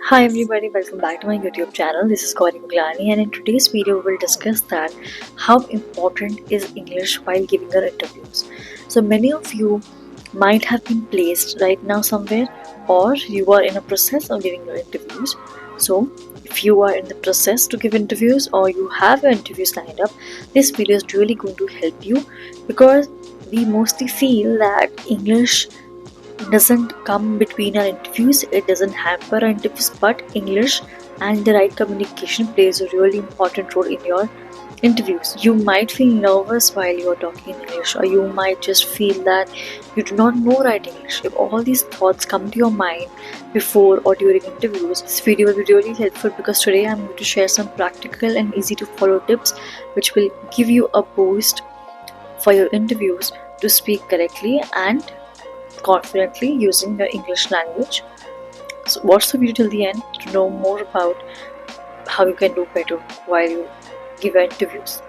Hi everybody, welcome back to my YouTube channel. This is Gauri Muglani, and in today's video we will discuss that how important is English while giving your interviews. So many of you might have been placed right now somewhere, or you are in a process of giving your interviews. So if you are in the process to give interviews or you have your interviews lined up, this video is really going to help you because we mostly feel that English doesn't come between our interviews, it doesn't hamper our interviews, but English and the right communication plays a really important role in your interviews. You might feel nervous while you are talking in English, or you might just feel that you do not know right English. If all these thoughts come to your mind before or during interviews, this video will be really helpful because today I'm going to share some practical and easy to follow tips which will give you a boost for your interviews to speak correctly and confidently using your English language. So watch the video till the end to know more about how you can do better while you give your interviews.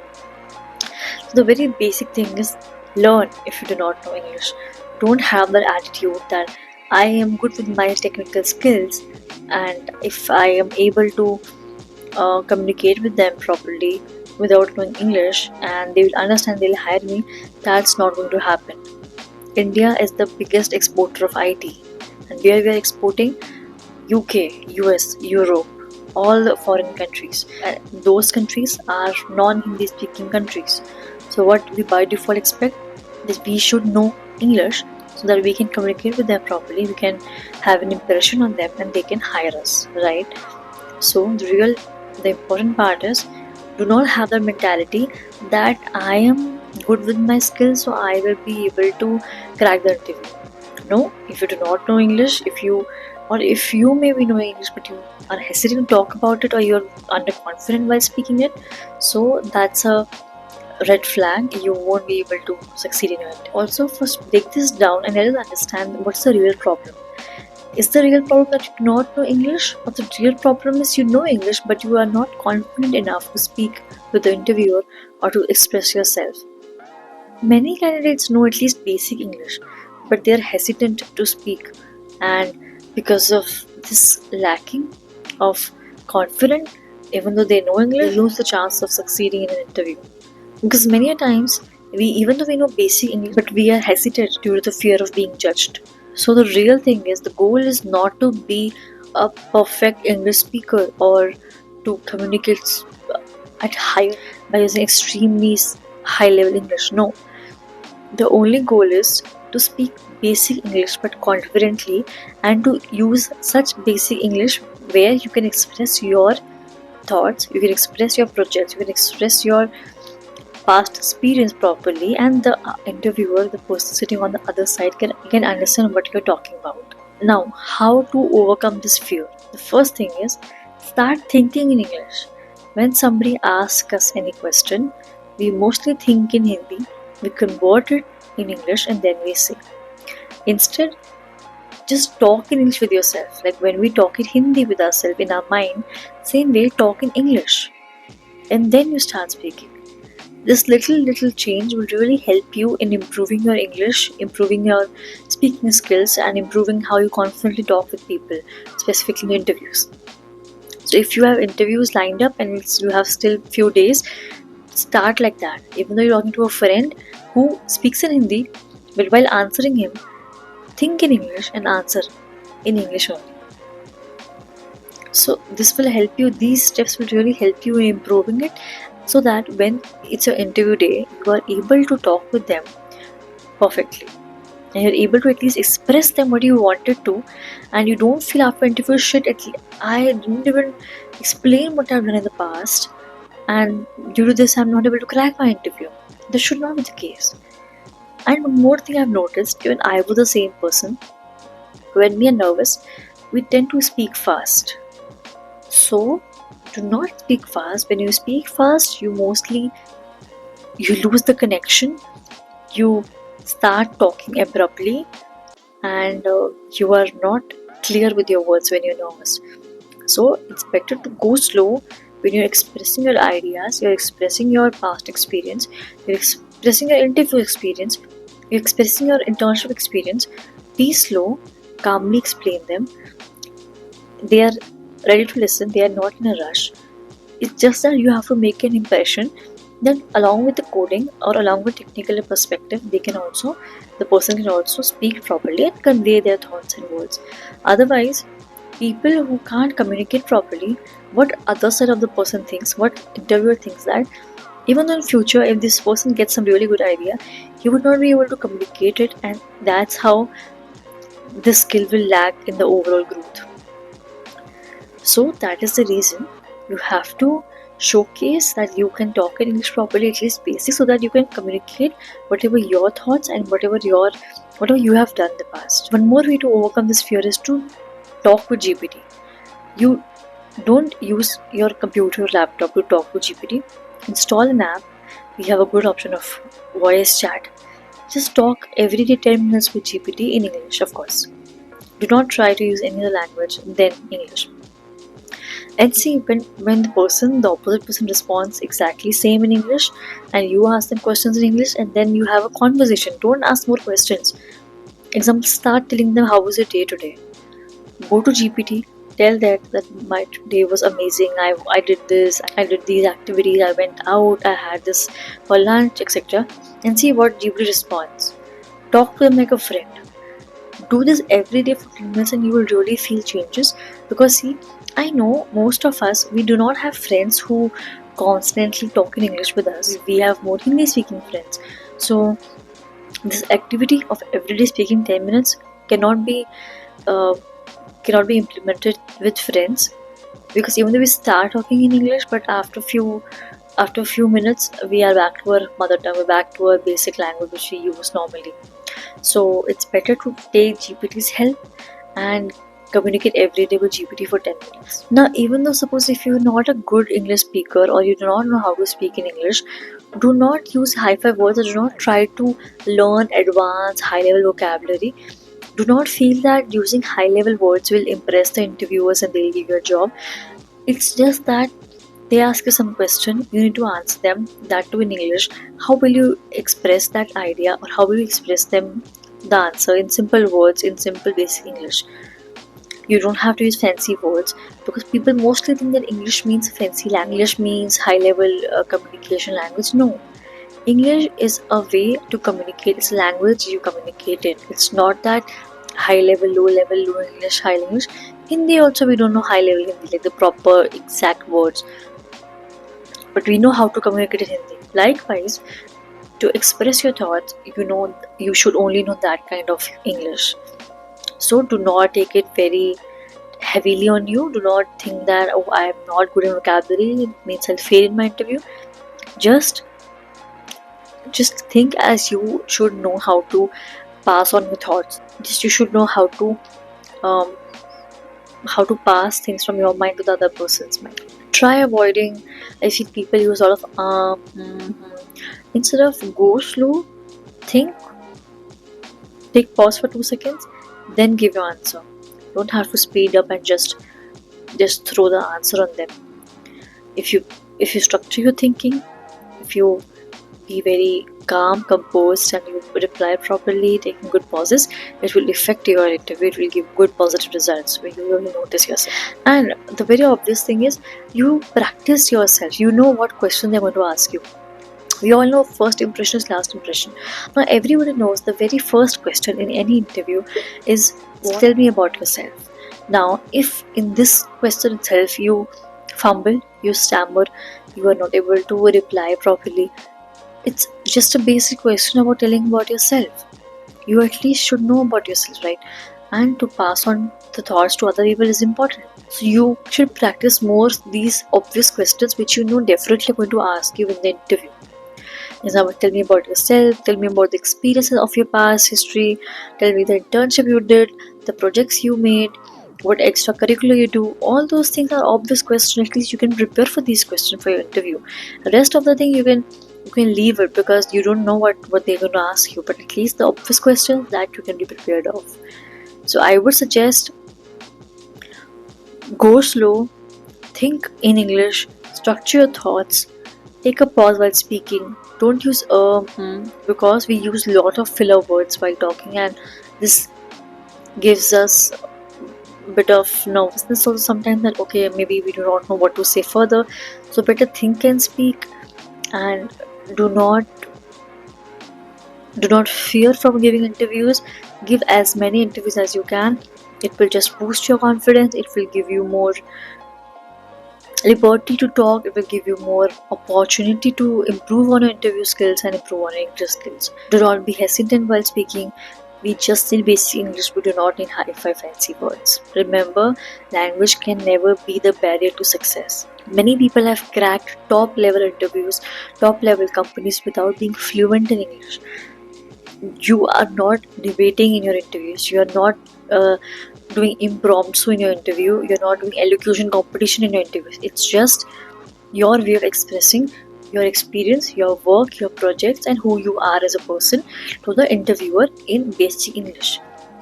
So the very basic thing is learn if you do not know English. Don't have that attitude that I am good with my technical skills and if I am able to communicate with them properly without knowing English and they will understand, they'll hire me. That's not going to happen. India is the biggest exporter of IT, and where we are exporting UK, US, Europe, all the foreign countries. And those countries are non-Hindi speaking countries. So what we by default expect is we should know English so that we can communicate with them properly, we can have an impression on them and they can hire us, right? So the important part is do not have the mentality that I am good with my skills so I will be able to crack the interview. No, if you do not know English, if you may be knowing English but you are hesitant to talk about it or you're underconfident while speaking it, so that's a red flag. You won't be able to succeed in it. Also, first break this down and let us understand what's the real problem. Is the real problem that you do not know English, or the real problem is you know English but you are not confident enough to speak with the interviewer or to express yourself? Many candidates know at least basic English, but they are hesitant to speak, and because of this lacking of confidence, even though they know English, they lose the chance of succeeding in an interview. Because many a times, even though we know basic English, but we are hesitant due to the fear of being judged. So the real thing is the goal is not to be a perfect English speaker or to communicate at high by using extremely high level English. No, the only goal is to speak basic English but confidently and to use such basic English where you can express your thoughts, you can express your projects, you can express your past experience properly, and the interviewer, the person sitting on the other side, can understand what you're talking about. Now, how to overcome this fear? The first thing is start thinking in English. When somebody asks us any question, we mostly think in Hindi, we convert it in English, and then we say. Instead, just talk in English with yourself. Like when we talk in Hindi with ourselves in our mind, same way talk in English. And then you start speaking. This little change will really help you in improving your English, improving your speaking skills, and improving how you confidently talk with people, specifically in interviews. So if you have interviews lined up and you have still few days, start like that. Even though you're talking to a friend who speaks in Hindi, but while answering him, think in English and answer in English only. So this will help you, these steps will really help you in improving it so that when it's your interview day, you are able to talk with them perfectly. And you're able to at least express them what you wanted to, and you don't feel after interview shit. I didn't even explain what I've done in the past, and due to this, I'm not able to crack my interview. This should not be the case. And one more thing I've noticed, even I was the same person. When we are nervous, we tend to speak fast. So do not speak fast. When you speak fast, you lose the connection. You start talking abruptly, and you are not clear with your words when you're nervous. So it's better to go slow when you're expressing your ideas, you're expressing your past experience, you're expressing your interview experience, you're expressing your internship experience. Be slow, calmly explain them. They are ready to listen, they are not in a rush. It's just that you have to make an impression that along with the coding or along with technical perspective, the person can also speak properly and convey their thoughts and words. Otherwise, people who can't communicate properly, what other side of the person thinks, what interviewer thinks, that even in future if this person gets some really good idea, he would not be able to communicate it, and that's how this skill will lag in the overall growth. So that is the reason you have to showcase that you can talk in English properly, at least basic, so that you can communicate whatever your thoughts and whatever you have done in the past. One more way to overcome this fear is to talk with GPT. You don't use your computer or laptop to talk to GPT. Install an app. We have a good option of voice chat. Just talk every day 10 minutes with GPT in English, of course. Do not try to use any other language than English. And see, when the opposite person responds exactly same in English, and you ask them questions in English, and then you have a conversation. Don't ask more questions. Example, start telling them how was your day today. Go to GPT, tell that my day was amazing. I did this, I did these activities, I went out, I had this for lunch, etc. And see what GPT responds. Talk to them like a friend. Do this every day for 10 minutes and you will really feel changes. Because see, I know most of us, we do not have friends who constantly talk in English with us. We have more Hindi speaking friends. So this activity of everyday speaking 10 minutes cannot be uh, cannot be implemented with friends, because even though we start talking in English, but after a few minutes we are back to our mother tongue, we're back to our basic language which we use normally. So it's better to take GPT's help and communicate every day with GPT for 10 minutes. Now, even though suppose if you're not a good English speaker or you do not know how to speak in English, do not use high-fi words or do not try to learn advanced high-level vocabulary. Do not feel that using high-level words will impress the interviewers and they'll give you a job. It's just that they ask you some question, you need to answer them, that too in English. How will you express that idea, or how will you express them the answer in simple words, in simple basic English? You don't have to use fancy words, because people mostly think that English means fancy language, English means high level communication language. No, English is a way to communicate. It's a language you communicate in. It's not that high level, low English, high English. Hindi also we don't know high level Hindi, like the proper exact words, but we know how to communicate in Hindi. Likewise, to express your thoughts, you should only know that kind of English. So do not take it very heavily on you. Do not think that, oh, I am not good in vocabulary, it means I'll fail in my interview. Just just think as you should know how to pass on your thoughts. Just you should know um, how to pass things from your mind to the other person's mind. Try avoiding. I see people use a lot of instead of go slow, think, take pause for 2 seconds, then give your answer. Don't have to speed up and just throw the answer on them. If you structure your thinking, if you be very calm, composed, and you reply properly, taking good pauses, it will affect your interview. It will give good positive results where you will notice yourself. And the very obvious thing is you practice yourself. You know what question they're going to ask you. We all know first impression is last impression. Now everybody knows the very first question in any interview is, tell me about yourself. Now if in this question itself you fumble, you stammer, you are not able to reply properly, it's just a basic question about telling about yourself. You at least should know about yourself, right? And to pass on the thoughts to other people is important. So you should practice more these obvious questions which you know definitely going to ask you in the interview. Example, tell me about yourself, tell me about the experiences of your past history, tell me the internship you did, the projects you made, what extracurricular you do. All those things are obvious questions. At least you can prepare for these questions for your interview. The rest of the thing you can leave it because you don't know what they're going to ask you. But at least the obvious questions that you can be prepared of. So I would suggest go slow, think in English, structure your thoughts, take a pause while speaking. Don't use because we use a lot of filler words while talking, and this gives us bit of nervousness also sometimes, that okay, maybe we do not know what to say further. So better think and speak, and do not fear from giving interviews. Give as many interviews as you can. It will just boost your confidence. It will give you more liberty to talk. It will give you more opportunity to improve on your interview skills and improve on your English skills. Do not be hesitant while speaking. We just need basic English. We do not need high-fi fancy words. Remember, language can never be the barrier to success. Many people have cracked top level interviews, top level companies without being fluent in English. You are not debating in your interviews. You are not doing impromptu in your interview. You're not doing elocution competition in your interviews. It's just your way of expressing your experience, your work, your projects, and who you are as a person to the interviewer in basic English.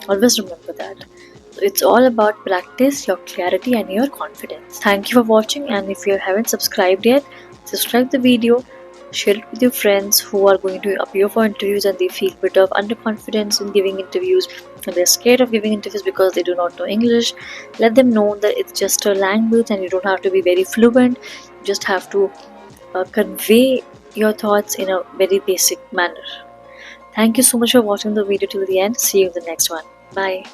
Always remember that. So it's all about practice, your clarity, and your confidence. Thank you for watching, and if you haven't subscribed yet, subscribe the video, share it with your friends who are going to appear for interviews and they feel a bit of underconfidence in giving interviews, and they're scared of giving interviews because they do not know English. Let them know that it's just a language and you don't have to be very fluent. You just have to convey your thoughts in a very basic manner. Thank you so much for watching the video till the end. See you in the next one. Bye.